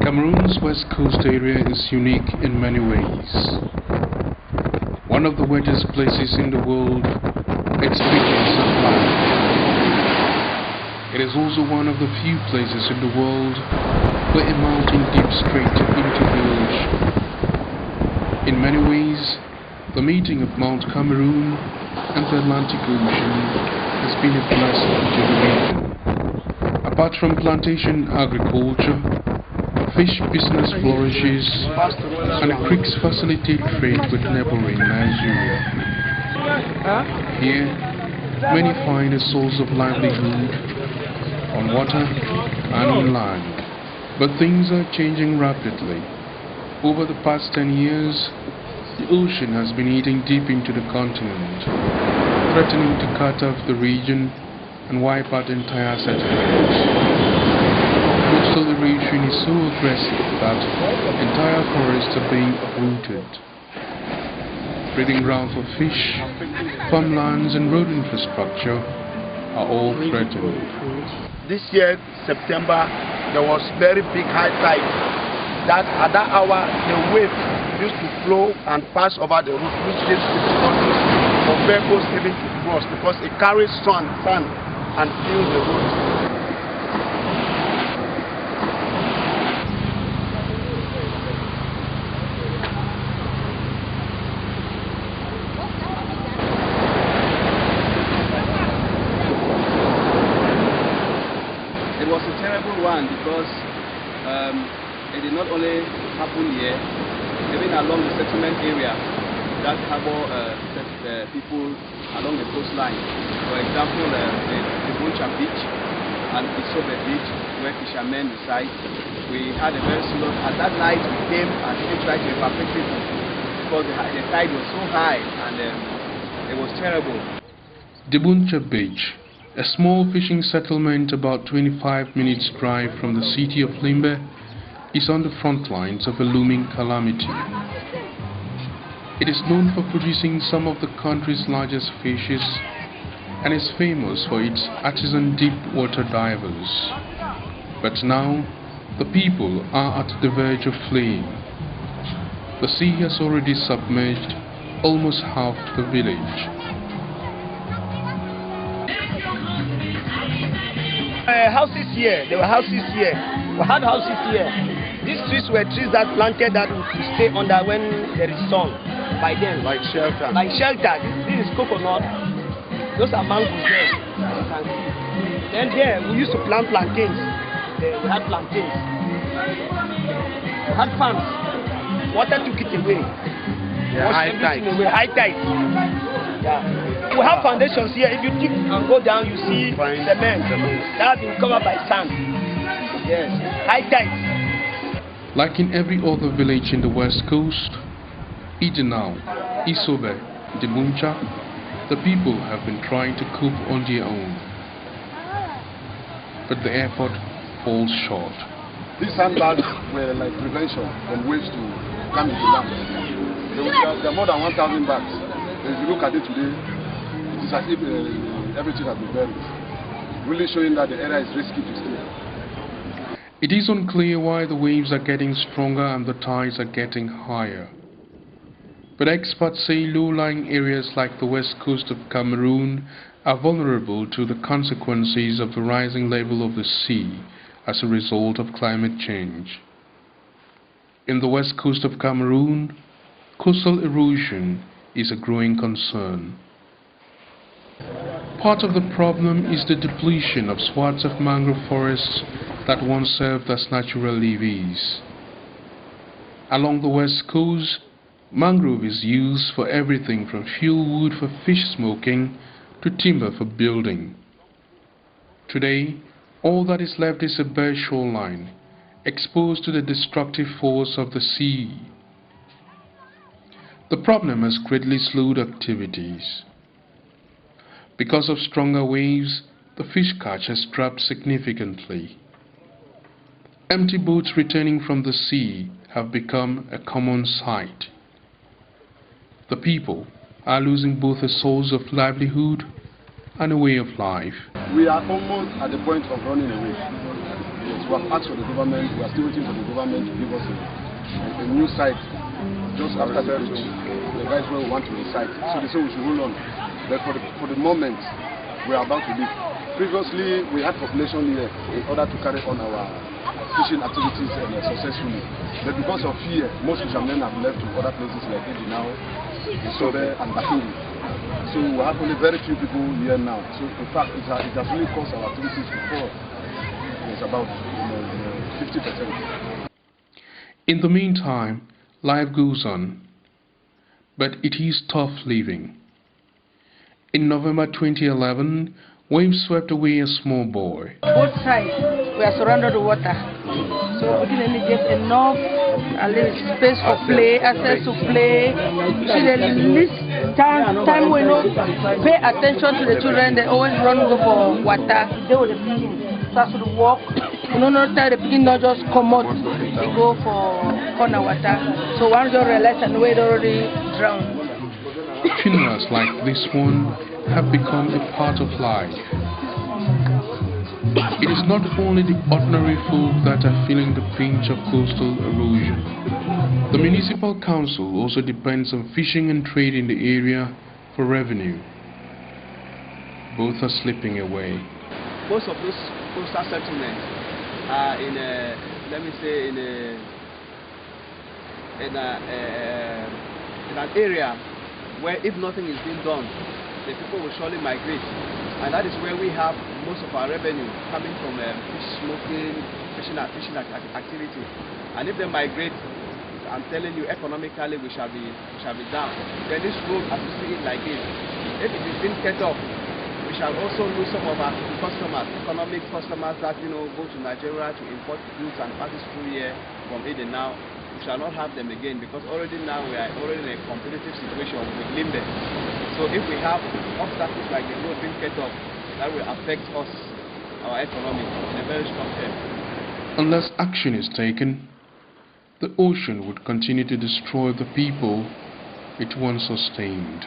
Cameroon's west coast area is unique in many ways. One of the wettest places in the world, experiencing supply. It is also one of the few places in the world where a mountain dips straight into the ocean. In many ways, the meeting of Mount Cameroon and the Atlantic Ocean has been a blessing to the region. Apart from plantation agriculture, fish business flourishes, and creeks facilitate trade with neighboring Nigeria. Here, many find a source of livelihood on water and on land. But things are changing rapidly. Over the past 10 years, the ocean has been eating deep into the continent, threatening to cut off the region and wipe out entire settlements. Coastal erosion is so aggressive that entire forests are being uprooted. Breeding grounds for fish, farmlands and road infrastructure are all threatened. This year, September, there was very big high tide. That at that hour, the wave used to flow and pass over the road, which is difficult for vehicles even to cross because it carries sand and fills the road. It was a terrible one because it did not only happen here, even along the settlement area that harbor people along the coastline. For example, the PROJ beach and the Isobe beach where fishermen reside. We had a very serious. At that night we came and even tried to evacuate people because the tide was so high and it was terrible. The PROJ Beach, a small fishing settlement about 25 minutes drive from the city of Limbe, is on the front lines of a looming calamity. It is known for producing some of the country's largest fishes and is famous for its artisan deep water divers. But now, the people are at the verge of fleeing. The sea has already submerged almost half the village. Houses here, there were houses here. We had houses here. These trees were trees that planted that would stay under when there is sun by then. Like shelter. Like shelter. This is coconut. Those are mangoes there, as you can see. Then there, we used to plant plantains. We had plantains. We had farms. Water took it away. Yeah, high tide. High tide. Yeah. We have foundations here. If you dig and go down, you see cement. That has been covered by sand. Yes. High tide. Like in every other village in the west coast, Idenau, Isobe, Debuncha, the people have been trying to cope on their own. But the effort falls short. These sandbags were like prevention from waves to come into land. There are more than 1,000 bags. If you look at it today, it is as if everything has been buried, really showing that the area is risky to stay. It is unclear why the waves are getting stronger and the tides are getting higher. But experts say low-lying areas like the west coast of Cameroon are vulnerable to the consequences of the rising level of the sea as a result of climate change. In the west coast of Cameroon, coastal erosion is a growing concern. Part of the problem is the depletion of swaths of mangrove forests that once served as natural levees. Along the west coast, mangrove is used for everything from fuel wood for fish smoking to timber for building. Today, all that is left is a bare shoreline, exposed to the destructive force of the sea. The problem has greatly slowed activities. Because of stronger waves, the fish catch has dropped significantly. Empty boats returning from the sea have become a common sight. The people are losing both a source of livelihood and a way of life. We are almost at the point of running away. Yes, we have asked for the government, we are still waiting for the government to give us a new site just after the bridge. The guys where we want to recite. So they say we should hold on. But for the moment, we are about to leave. Previously, we had population here in order to carry on our fishing activities successfully. But because of fear, most fishermen have left to other places like Edinao, Isobe, and Bakuru. So we have only very few people here now. So in fact, it has really caused our activities before. It's about 50%. In the meantime, life goes on, but it is tough living. In November 2011, waves swept away a small boy. Both sides, we are surrounded with water. So we didn't get enough space for play, access to play. See, this time we don't pay attention to the children, they always go for water. They will start to walk. No time the people not just come out, they go for corner water. So one just realize and we already drowned. Funerals like this one have become a part of life. It is not only the ordinary folk that are feeling the pinch of coastal erosion. The municipal council also depends on fishing and trade in the area for revenue. Both are slipping away. Most of those coastal settlements are in a, let me say, in an area where if nothing is being done, the people will surely migrate. And that is where we have most of our revenue coming from fish smoking, fishing activity. And if they migrate, I'm telling you, economically we shall be down. Then this road, as you see it like this, if it is being cut off, we shall also lose some of our customers, economic customers that go to Nigeria to import goods and passes through here from Eden now. We shall not have them again because already now we are already in a competitive situation with Limbe. So if we have obstacles like the road being cut off, that will affect us, our economy, in a very strong way. Unless action is taken, the ocean would continue to destroy the people it once sustained.